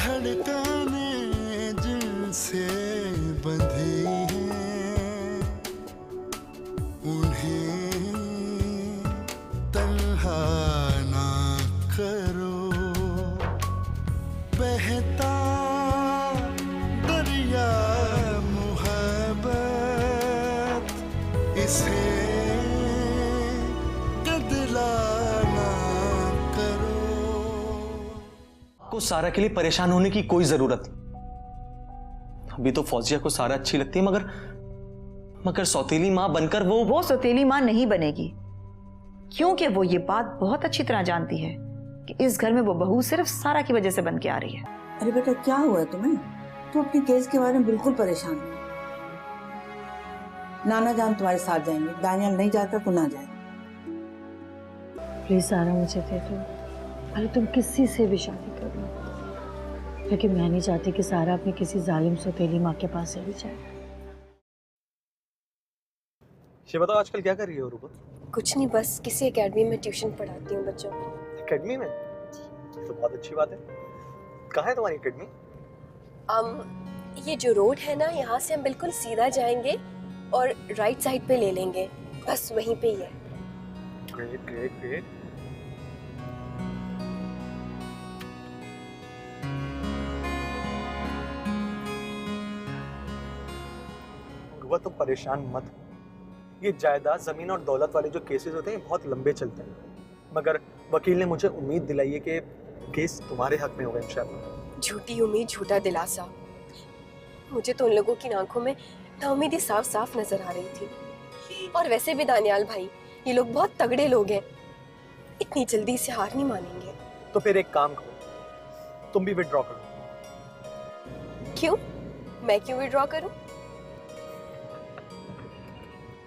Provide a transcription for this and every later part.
धड़कने जिनसे बंधी हैं उन्हें तन्हा ना करो। बहता दरिया मोहब्बत इसे को सारा के लिए परेशान होने की कोई जरूरत नहीं। अभी तो फौजिया को सारा अच्छी लगती है, मगर सौतेली मां बनकर वो सौतेली मां नहीं बनेगी, क्योंकि वो ये बात बहुत अच्छी तरह जानती है कि इस घर में वो बहू सिर्फ सारा की वजह से बन के आ रही है। अरे बेटा क्या हुआ है तुम्हें? तुम अपने केस के बारे में बिल्कुल परेशान हो। नाना जान तुम्हारे साथ जाएंगे, दानियाल नहीं जाता तो ना जाए। प्लीज सारा मुझे दे दो। अरे तुम किसी से भी शादी कर लो, लेकिन मैं नहीं चाहती कि सारा अपनी किसी जालिम सौतेली माँ के पास चली जाए। ये बताओ आजकल क्या कर रही हो रूपा? कुछ नहीं, बस किसी एकेडमी में ट्यूशन पढ़ाती हूँ बच्चों को। एकेडमी में? तो बहुत अच्छी बात है। कहाँ है तुम्हारी एकेडमी? ये जो रोड है ना, यहाँ से हम बिल्कुल सीधा जाएंगे और राइट साइड पे ले लेंगे, बस वहीं पे ही है। Great great great. तुम परेशान मत हो। ये जायदाद, जमीन और दौलत वाले जो केसेस होते हैं बहुत लंबे चलते हैं, मगर वकील ने मुझे उम्मीद दिलाई है कि केस तुम्हारे हक में होगा इंशाल्लाह। झूठी उम्मीद, झूठा दिलासा। मुझे तो उन लोगों की आंखों में नाउमीदी साफ साफ नजर आ रही थी। और वैसे भी दानियाल भाई, ये लोग बहुत तगड़े लोग हैं, इतनी जल्दी से हार नहीं मानेंगे। तो फिर एक काम करो, तुम भी विड्रॉ करो। क्यों? मैं क्यों विड्रॉ करूं?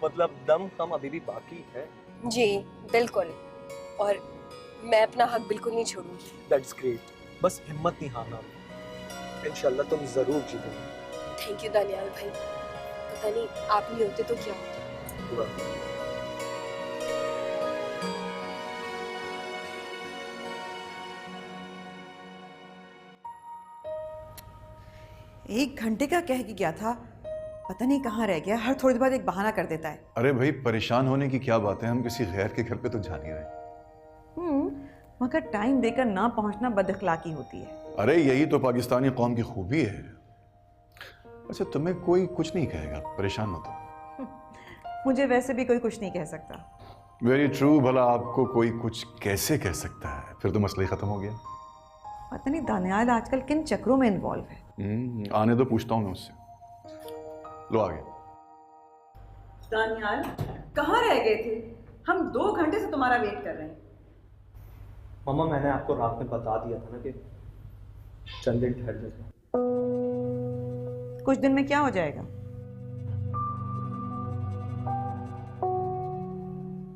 मतलब दम कम अभी भी बाकी है। जी बिल्कुल, और मैं अपना हक बिल्कुल नहीं छोड़ूंगी। That's great। बस हिम्मत नहीं हारना, इंशाल्लाह तुम जरूर जीतोगे। थैंक यू दानियाल भाई। पता नहीं आप नहीं होते तो क्या होता। एक घंटे का कह के गया था, पता नहीं कहाँ रह गया। हर थोड़ी देर बाद एक बहाना कर देता है। अरे भाई परेशान होने की क्या बात है, हम किसी गैर के घर पे तो जा नहीं रहे। मगर टाइम देकर ना पहुंचना बदअखलाकी होती है। अरे यही तो पाकिस्तानी कौम की खूबी है। अच्छा तुम्हें कोई कुछ नहीं कहेगा, परेशान मत हो। मुझे वैसे भी कोई कुछ नहीं कह सकता। Very true. भला आपको कोई कुछ कैसे कह सकता है? फिर तो मसला ही खत्म हो गया। पता नहीं दानियाल आजकल किन चक्रों में इन्वॉल्व है। आने दो, पूछता हूँ मैं उससे। लो आगे। दानियाल कहाँ रह गए थे? हम 2 घंटे से तुम्हारा वेट कर रहे हैं। मामा मैंने आपको रात में बता दिया था ना कि चंद दिन ठहर जाए। कुछ दिन में क्या हो जाएगा?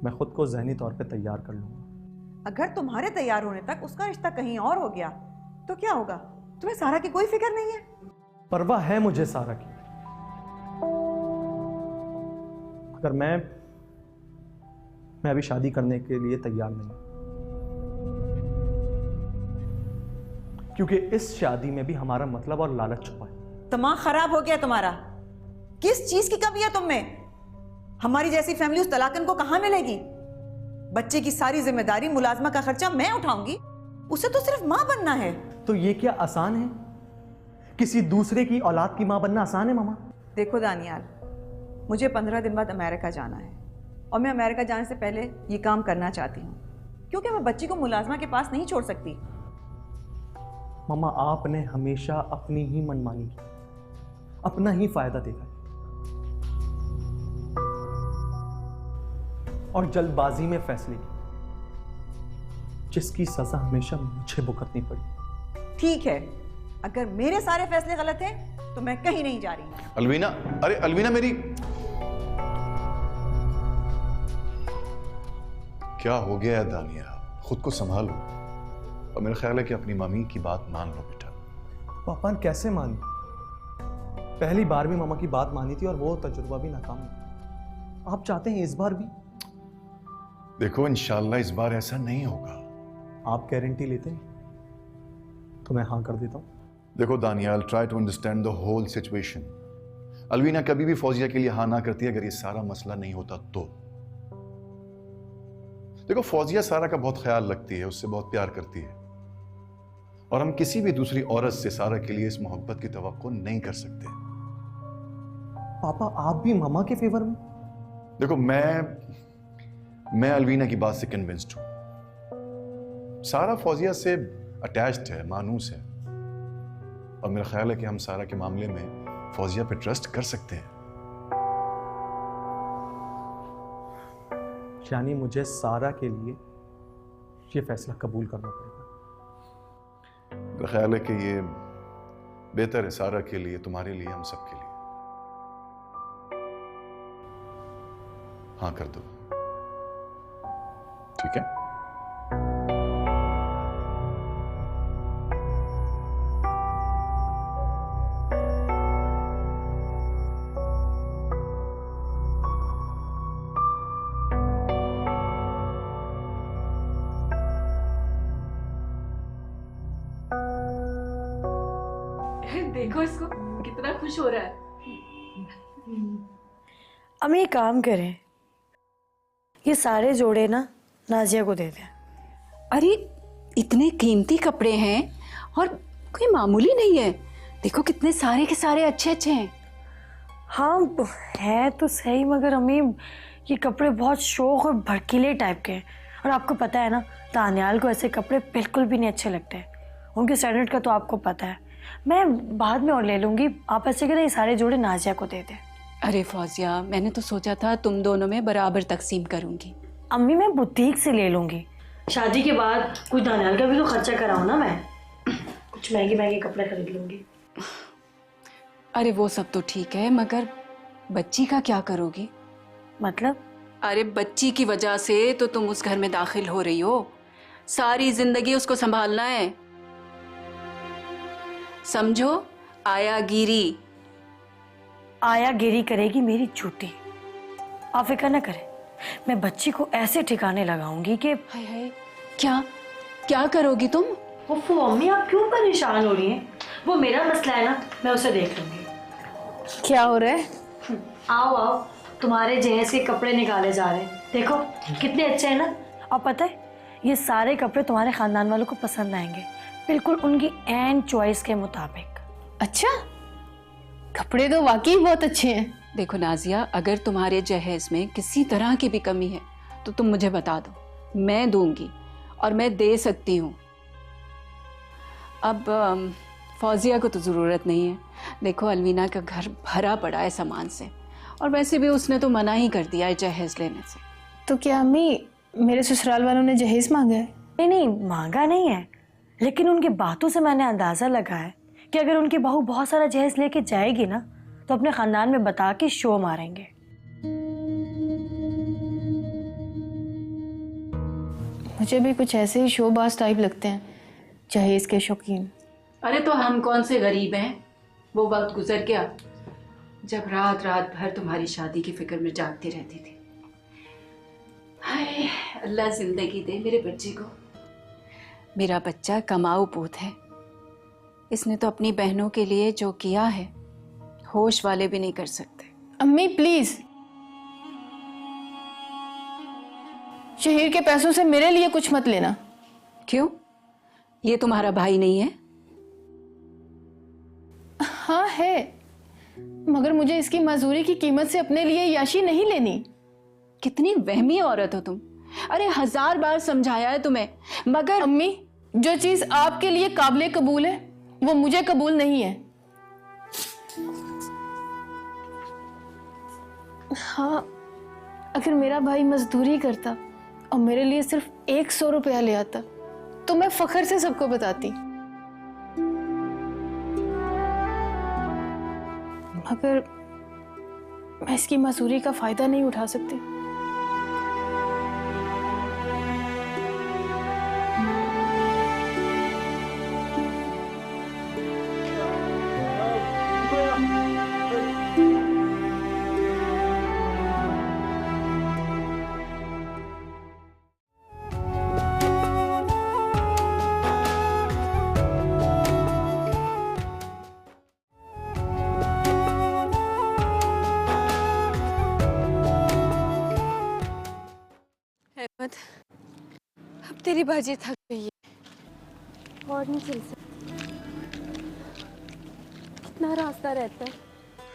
मैं खुद को ज़हनी तौर पे तैयार कर लूंगा। अगर तुम्हारे तैयार होने तक उसका रिश्ता कहीं और हो गया तो क्या होगा? तुम्हें सारा की कोई फिक्र नहीं है? परवाह है मुझे सारा की, अगर मैं अभी शादी करने के लिए तैयार नहीं, क्योंकि इस शादी में भी हमारा मतलब और लालच छुपा है। दिमाग खराब हो गया तुम्हारा। किस चीज की कमी है तुम में? हमारी जैसी फैमिली उस तलाकन को कहां मिलेगी? बच्चे की सारी जिम्मेदारी, मुलाजमा का खर्चा मैं उठाऊंगी, उसे तो सिर्फ मां बनना है। तो ये क्या आसान है? किसी दूसरे की औलाद की मां बनना आसान है मामा? देखो दानियाल, मुझे 15 दिन बाद अमेरिका जाना है और मैं अमेरिका जाने से पहले ये काम करना चाहती हूँ, क्योंकि मैं बच्ची को मुलाजमा के पास नहीं छोड़ सकती। मामा आपने हमेशा अपनी ही मनमानी की, अपना ही फायदा देखा और जल्दबाजी में फैसले की, जिसकी सजा हमेशा मुझे भुगतनी पड़ी। ठीक है, अगर मेरे सारे फैसले गलत हैं तो मैं कहीं नहीं जा रही। अलवीना, अरे अलवीना मेरी, क्या हो गया है दानिया? खुद को संभालो और मेरा ख्याल है कि अपनी मम्मी की बात मान लो बेटा। पापा कैसे मानी? पहली बार भी मामा की बात मानी थी और वो तजुर्बा भी नाकाम हुआ। आप चाहते हैं इस बार भी? देखो इंशाल्लाह इस बार ऐसा नहीं होगा। आप गारंटी लेते हैं तो मैं हाँ कर देता हूँ। देखो Daniyal, try to understand the whole situation. Alvina कभी भी फौजिया के लिए हाँ ना करती अगर ये सारा मसला नहीं होता तो। देखो फौजिया सारा का बहुत ख्याल रखती है, उससे बहुत प्यार करती है, और हम किसी भी दूसरी औरत से सारा के लिए इस मोहब्बत की तवक्को नहीं कर सकते। पापा आप भी मामा के फेवर में? देखो मैं अलवीना की बात से कन्विंस्ड हूं। सारा फौजिया से अटैच्ड है, मानूस है, और मेरा ख्याल है कि हम सारा के मामले में फौजिया पे ट्रस्ट कर सकते हैं। यानी मुझे सारा के लिए ये फैसला कबूल करना पड़ेगा। मेरा ख्याल है कि ये बेहतर है सारा के लिए, तुम्हारे लिए, हम सब के लिए। हाँ कर दो, ठीक है? देखो इसको कितना खुश हो रहा है। हम एक काम करें, ये सारे जोड़े ना नाजिया को दे दें। अरे इतने कीमती कपड़े हैं और कोई मामूली नहीं है। देखो कितने सारे के सारे अच्छे अच्छे हैं। हाँ है तो सही, मगर हमें ये कपड़े बहुत शौक और भड़कीले टाइप के हैं, और आपको पता है ना दानियाल को ऐसे कपड़े बिल्कुल भी नहीं अच्छे लगते। उनके स्टैंडर्ड का तो आपको पता है। मैं बाद में और ले लूँगी, आप ऐसे करें ये सारे जोड़े नाजिया को दे दें। अरे फौजिया, मैंने तो सोचा था तुम दोनों में बराबर तकसीम करूंगी। अम्मी मैं बुटीक से ले लूँगी, शादी के बाद कुछ दानियाल का भी तो खर्चा कराऊँ ना, मैं कुछ महंगे महंगे कपड़े खरीद लूँगी। अरे वो सब तो ठीक है, मगर बच्ची का क्या करोगी? मतलब? अरे बच्ची की वजह से तो तुम उस घर में दाखिल हो रही हो, सारी जिंदगी उसको संभालना है। समझो, आयागिरी। आयागिरी करेगी मेरी झूठी। आप फिक्र न करें, मैं बच्ची को ऐसे ठिकाने लगाऊंगी कि हाय हाय, क्या क्या करोगी तुम? ओफो अम्मी आप क्यों परेशान हो रही हैं? वो मेरा मसला है ना, मैं उसे देख लूंगी। क्या हो रहा है? आओ आओ, तुम्हारे जहेज के कपड़े निकाले जा रहे हैं। देखो कितने अच्छे हैं ना। और पता है ये सारे कपड़े तुम्हारे खानदान वालों को पसंद आएंगे, बिल्कुल उनकी एन चॉइस के मुताबिक। अच्छा, कपड़े तो वाकई बहुत अच्छे हैं। देखो नाजिया, अगर तुम्हारे जहेज में किसी तरह की भी कमी है तो तुम मुझे बता दो, मैं दूंगी और मैं दे सकती हूँ। अब फौजिया को तो ज़रूरत नहीं है। देखो अलवीना का घर भरा पड़ा है सामान से, और वैसे भी उसने तो मना ही कर दिया है जहेज लेने से। तो क्या अम्मी मेरे ससुराल वालों ने जहेज मांगा है? नहीं नहीं, मांगा नहीं है, लेकिन उनकी बातों से मैंने अंदाज़ा लगाया है कि अगर उनकी बहू बहुत सारा जहेज लेके जाएगी ना तो अपने खानदान में बता के शो मारेंगे। मुझे भी कुछ ऐसे ही शोबाज टाइप लगते हैं, जहेज के शौकीन। अरे तो हम कौन से गरीब हैं? वो वक्त गुजर गया जब रात रात भर तुम्हारी शादी की फिक्र में जागती रहती थी। हाय अल्लाह जिंदगी दे मेरे बच्चे को। मेरा बच्चा कमाऊ पूत है, इसने तो अपनी बहनों के लिए जो किया है होश वाले भी नहीं कर सकते। अम्मी प्लीज, शहीर के पैसों से मेरे लिए कुछ मत लेना। क्यों? ये तुम्हारा भाई नहीं है? हाँ है, मगर मुझे इसकी मजदूरी की कीमत से अपने लिए याशी नहीं लेनी। कितनी वहमी औरत हो तुम। अरे 1000 बार समझाया है तुम्हें, मगर अम्मी जो चीज आपके लिए काबिले कबूल है वो मुझे कबूल नहीं है। हाँ, अगर मेरा भाई मजदूरी करता और मेरे लिए सिर्फ 100 रुपया ले आता तो मैं फख्र से सबको बताती, मगर मैं इसकी मजदूरी का फायदा नहीं उठा सकती। तेरी बाजी थक गई है और नहीं चल सकती। कितना रास्ता रहता है?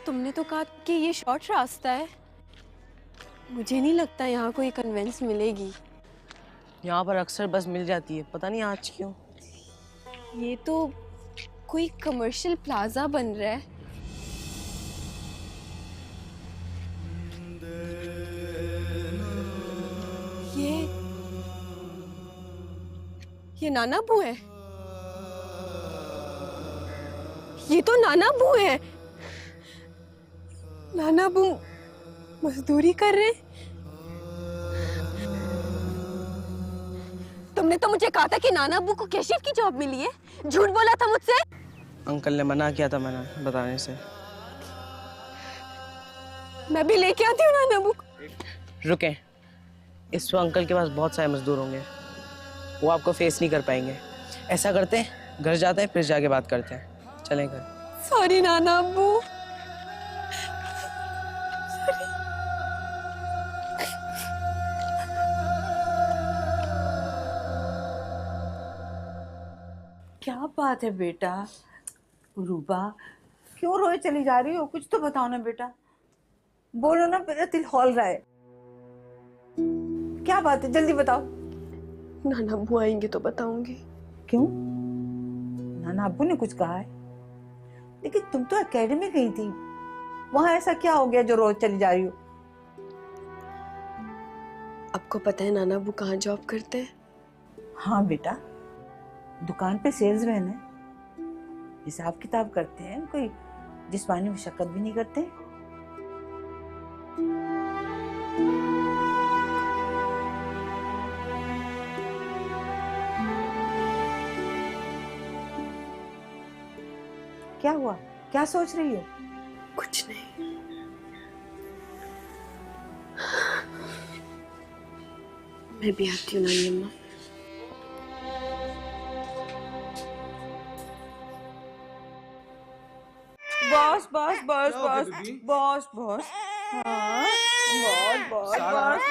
तुमने तो कहा कि ये शॉर्ट रास्ता है। मुझे नहीं लगता यहाँ कोई कन्वेंस मिलेगी। यहाँ पर अक्सर बस मिल जाती है, पता नहीं आज क्यों। ये तो कोई कमर्शियल प्लाजा बन रहा है। ये नाना बू है। ये तो नाना बू है। नाना बू मजदूरी कर रहे। तुमने तो मुझे कहा था कि नाना बू को कैशियर की जॉब मिली है। झूठ बोला था मुझसे। अंकल ने मना किया था मैंने बताने से। मैं भी लेके आती हूँ नाना बू। रुकें, इस वक्त अंकल के पास बहुत सारे मजदूर होंगे, वो आपको फेस नहीं कर पाएंगे। ऐसा करते हैं, घर जाते हैं फिर जाके बात करते हैं। चलें घर। सॉरी नाना अब्बू। क्या बात है बेटा? रूबा, क्यों रोए चली जा रही हो? कुछ तो बताओ ना बेटा, बोलो ना, मेरा दिल हौल रहा है। क्या बात है, जल्दी बताओ। नाना अब्बू आएंगे तो बताऊंगी। क्यों? नाना अब्बू ने कुछ कहा है? लेकिन तुम तो एकेडमी गई थी, वहां ऐसा क्या हो गया जो रोज चली जा रही हो? आपको पता है नाना अब्बू कहाँ जॉब करते हैं? हाँ बेटा, दुकान पे सेल्समैन है, हिसाब किताब करते हैं, कोई जिस्मानी मशक्कत भी नहीं करते। क्या हुआ? क्या सोच रही हो? कुछ नहीं। मैं भी आती हूँ नानी अम्मा। Boss boss boss boss boss boss, हाँ boss boss boss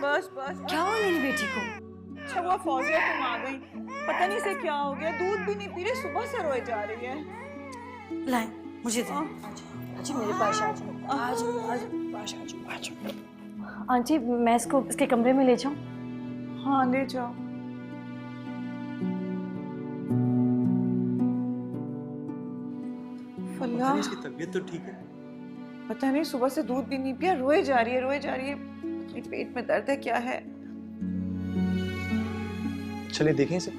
boss boss. क्या हुआ मेरी बेटी को? अच्छा हुआ फौजिया तुम आ गई, पता नहीं से क्या हो गया, दूध भी नहीं पी रही, सुबह से रोए जा रही है। लाए मुझे दे। आजी मेरे पास आ जाओ। आ जाओ। आंटी मैं इसको इसके कमरे में ले जाऊं? हाँ ले जाओ। फल्ला, इसकी तबीयत तो ठीक है? पता नहीं सुबह से दूध भी नहीं पिया, रोए जा रही है रोए जा रही है। पेट में दर्द है, क्या है? चलिए देखें इसे।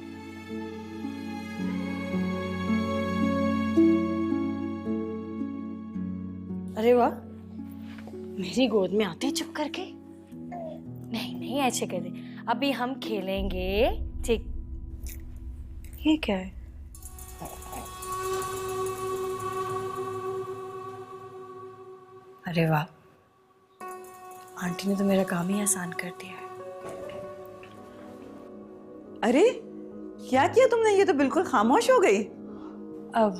अरे वाह, मेरी गोद में आते चुप करके। नहीं नहीं ऐसे कर दे, अभी हम खेलेंगे, ठीक? ये क्या है? अरे वाह, आंटी ने तो मेरा काम ही आसान कर दिया है। अरे क्या किया तुमने? ये तो बिल्कुल खामोश हो गई। अब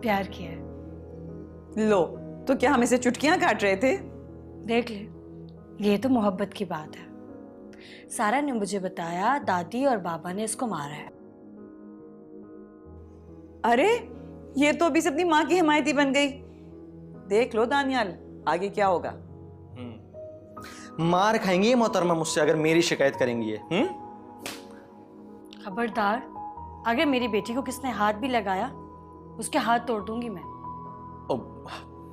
प्यार किया है। लो, तो क्या हम इसे चुटकियां काट रहे थे? देख ले, ये तो मोहब्बत की बात है। सारा ने मुझे बताया दादी और बाबा ने इसको मारा है। अरे ये तो अभी से अपनी माँ की हिमायती बन गई। देख लो दानियाल, आगे क्या होगा। मार खाएंगी ये मोहतरमा मुझसे अगर मेरी शिकायत करेंगी ये। खबरदार, अगर मेरी बेटी को किसने हाथ भी लगाया उसके हाथ तोड़ दूंगी मैं। ओ,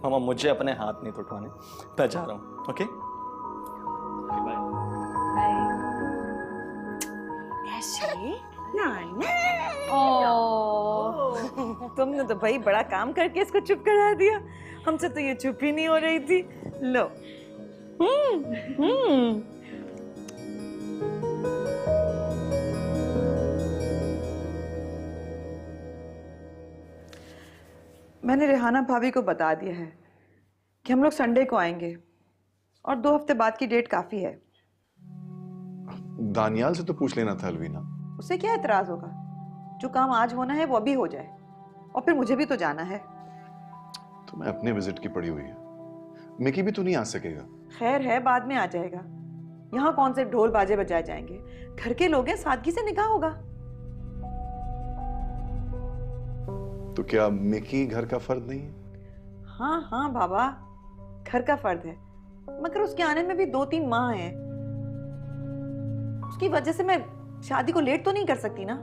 मामा मुझे अपने हाथ नहीं उठवाने, मैं जा रहा हूँ। ओके ऐसे तुमने तो भाई बड़ा काम करके इसको चुप करा दिया, हमसे तो ये चुप ही नहीं हो रही थी। लो। मैंने रेहाना भाभी को बता दिया है कि हम लोग संडे को आएंगे और 2 हफ्ते बाद की डेट काफी है। दानियाल से तो पूछ लेना था अलवीना। उससे क्या एतराज होगा? जो काम आज होना है वो अभी हो जाए, और फिर मुझे भी तो जाना है। तुम्हें अपने विजिट की पड़ी हुई है, मिकी भी तो नहीं आ सकेगा। खैर है, बाद में आ जाएगा। यहाँ कौन से ढोल बाजे बजाए जाएंगे, घर के लोग हैं, सादगी से निकाह होगा। तो क्या मिकी घर का फर्द नहीं है? हाँ हाँ बाबा, घर का फर्द है, मगर उसके आने में भी 2-3 माह हैं। उसकी वजह से मैं शादी को लेट तो नहीं कर सकती ना।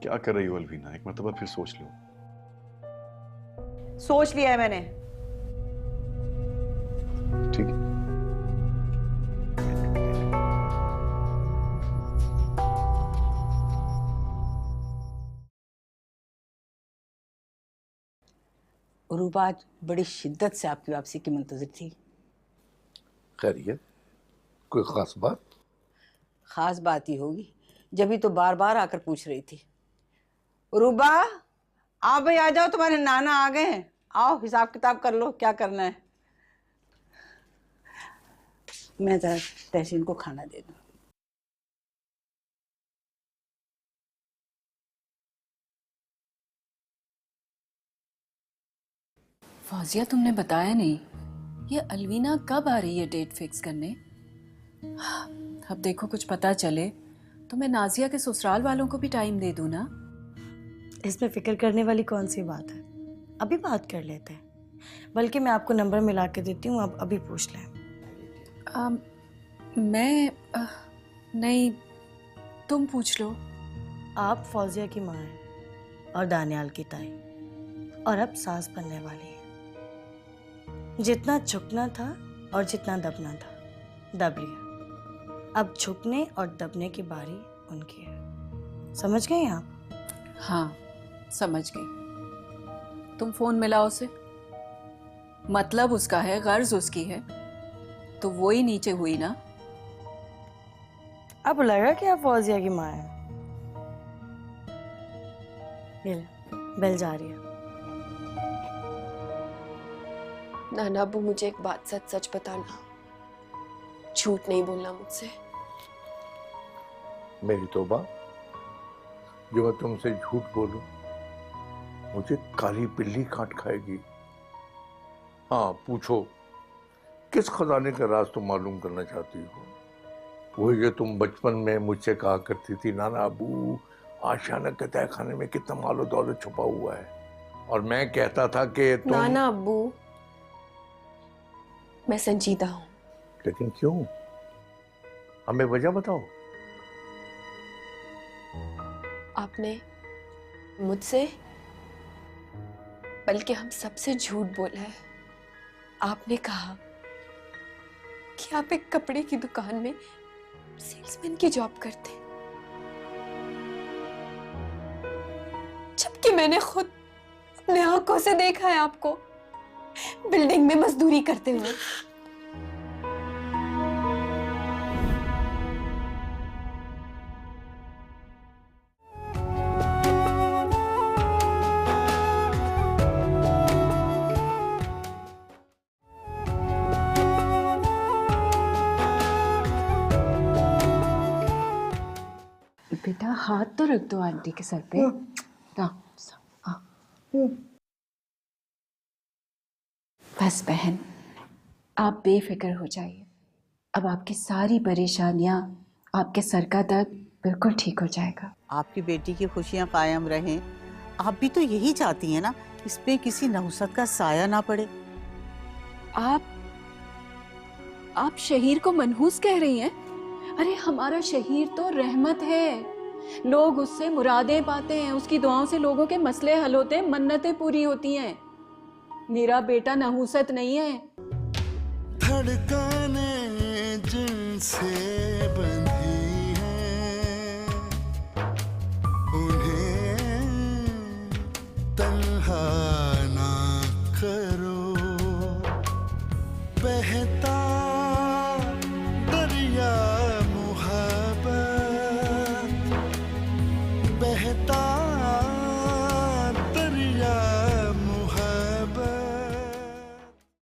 क्या कर रही हो अलवीना, एक मर्तबा फिर सोच लो। सोच लिया है मैंने। ठीक है। रूबा आज बड़ी शिद्दत से आपकी वापसी की मुंतज़िर थी। खैरियत? कोई ख़ास बात? ख़ास बात ही होगी, जब ही तो बार बार आकर पूछ रही थी। रूबा, आओ भाई, आ जाओ, तुम्हारे नाना आ गए हैं। आओ हिसाब किताब कर लो, क्या करना है। मैं ज़रा तहसीन को खाना दे दूँ। फौजिया, तुमने बताया नहीं, ये अलवीना कब आ रही है डेट फिक्स करने? अब देखो कुछ पता चले तो मैं नाजिया के ससुराल वालों को भी टाइम दे दूँ ना। इसमें फिक्र करने वाली कौन सी बात है, अभी बात कर लेते हैं। बल्कि मैं आपको नंबर मिला के देती हूँ, आप अभी पूछ लें। नहीं, तुम पूछ लो। आप फौजिया की माँ हैं और दानियाल की ताई, और अब सास बनने वाली है। जितना झुकना था और जितना दबना था, दब लिया। अब झुकने और दबने की बारी उनकी है। समझ गए आप? हाँ, समझ गई। तुम फोन मिलाओ उसे। मतलब उसका है, गर्ज उसकी है, तो वो ही नीचे हुई ना। अब लगा कि आप फौजिया की माँ हैं। बेल जा रही है। नाना अबू, मुझे एक बात सच सच बताना, झूठ नहीं बोलना मुझसे। मेरी तौबा, जो मैं तुमसे झूठ बोलूं मुझे काली बिल्ली काट खाएगी। हाँ, पूछो किस खजाने का राज तुम मालूम करना चाहती हो? वो जो तुम बचपन में मुझसे कहा करती थी, नाना अबू आशियाना के तय खाने में कितना मालो दौलत छुपा हुआ है, और मैं कहता था कि तुम। नाना अबू, मैं संजीदा हूँ। लेकिन क्यों? हमें वजह बताओ। आपने मुझसे, बल्कि हम सबसे झूठ बोला है। आपने कहा कि आप एक कपड़े की दुकान में सेल्समैन की जॉब करते, जबकि मैंने खुद अपने आंखों से देखा है आपको बिल्डिंग में मजदूरी करते हुए। बेटा हाथ तो रख दो आंटी के सर पे। बस बहन, आप बेफिक्र हो जाइए। अब आपकी सारी परेशानियां, आपके सर का दर्द बिल्कुल ठीक हो जाएगा। आपकी बेटी की खुशियां कायम रहें। आप भी तो यही चाहती हैं ना, इस पे किसी नहुसत का साया ना पड़े। आप शहीर को मनहूस कह रही हैं? अरे हमारा शहीर तो रहमत है, लोग उससे मुरादें पाते हैं, उसकी दुआओं से लोगों के मसले हल होते हैं, मन्नतें पूरी होती हैं। मेरा बेटा नहुसत नहीं है। धड़कने जिनसे बंधी हैं, उन्हें तन्हा ना करो। बहता